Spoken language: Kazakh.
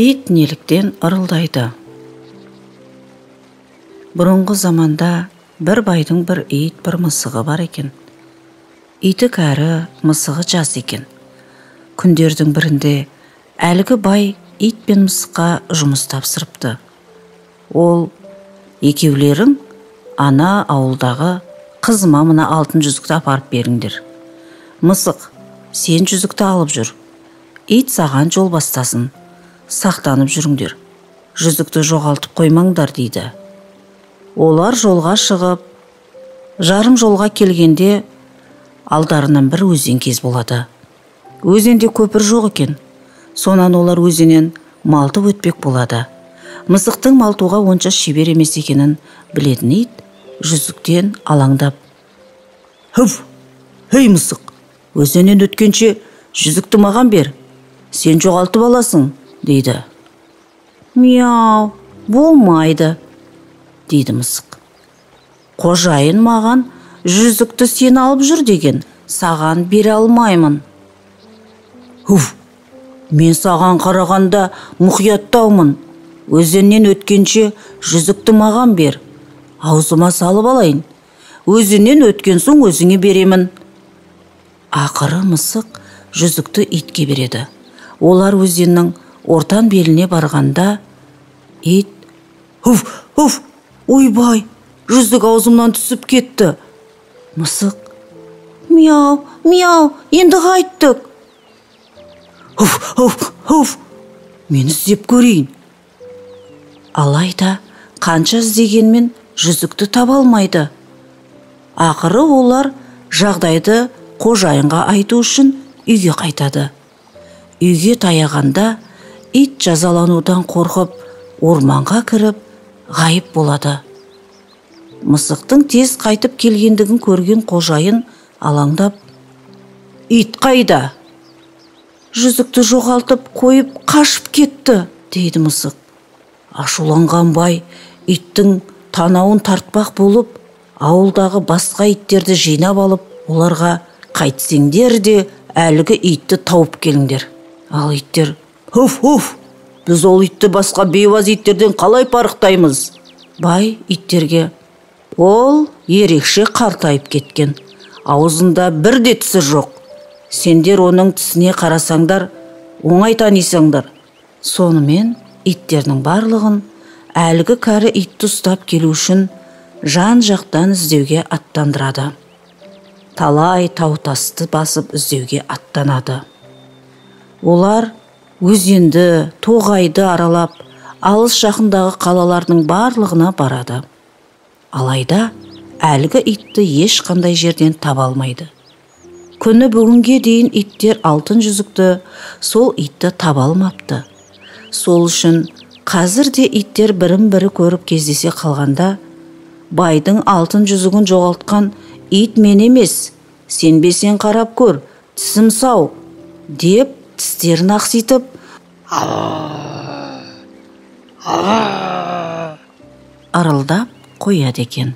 Ит неліктен ырылдайды? Бұрынғы заманда бір байдың бір ит, бір мысығы бар екен. Иті кәрі, мысығы жас екен. Күндердің бірінде әлгі бай ит пен мысыққа жұмыс тапсырыпты. Ол: екеулерің ана ауылдағы қызыма мына алтын жүзікті апарып беріңдер. Мысық: сен жүзікті алып жүр. Ит саған жол бастасын. Сақтанып жүріңдер. Жүзікті жоғалтып қоймаңдар дейді. Олар жолға шығып, жарым жолға келгенде алдарынан бір өзен кез болады. Өзенде көпір жоқ екен. Сонан олар өзеннен малтып өтпек болады. Мысықтың малтуға онша шебер емес екенін білетін ит жүзіктен алаңдап: «Хыв! Хей мысық! Өзеннен өткенше жүзікті маған бер. Сен жоғалтып аласың», дейді. «Мяу, болмайды», дейді мысық. «Қожайын маған жүзікті сен алып жүр деген, саған бере алмаймын». «Хуф, мен саған қарағанда мұқияттаумын. Өзеннен өткенше жүзікті маған бер. Аузыма салып алайын. Өзеннен өткен соң өзіңе беремін». Ақыры мысық жүзікті итке береді. Олар өзеннің ортан беліне барғанда ит: «Хуф, хуф, ойбай, жүзік аузымнан түсіп кетті». Мысық: «Мяу, мяу, енді қайттық». «Хуф, хуф, хуф, мен іздеп көрейін». Алайда қанша іздегенмен жүзікті таба алмайды. Ақыры олар жағдайды қожайынға айту үшін үйге қайтады. Үйге таяғанда ит жазаланудан қорқып орманға кіріп ғайып болады. Мысықтың тез қайтып келгендігін көрген қожайын алаңдап: «Ит қайда? Жүзікті жоғалтып қойып қашып кетті», дейді мысық. Ашуланған бай иттің танауын тартпақ болып, ауылдағы басқа иттерді жинап алып, оларға: «Қайтсеңдер де әлгі итті тауып келіңдер». Ал иттер: «Хуф, хуф, біз ол итті басқа бейуаз иттерден қалай парықтаймыз?» Бай иттерге: «Ол ерекше қартайып кеткен. Аузында бірде тісі жоқ. Сендер оның тісіне қарасаңдар, оңай танисаңдар». Сонымен иттердің барлығын әлгі кәрі итті ұстап келу үшін жан-жақтан іздеуге аттандырады. Талай тау-тасты басып іздеуге аттанады. Олар өзенді, тоғайды аралап, алыс жақындағы қалалардың барлығына барады. Алайда әлгі итті ешқандай жерден таба алмайды. Күні бүгінге дейін иттер алтын жүзікті, сол итті таба алмапты. Сол үшін қазір де иттер бірін-бірі көріп кездесе қалғанда: «Байдың алтын жүзігін жоғалтқан ит мен емес, сенбесең қарап көр, тісім сау», деп тістерін ақситып ырылдап қояды екен.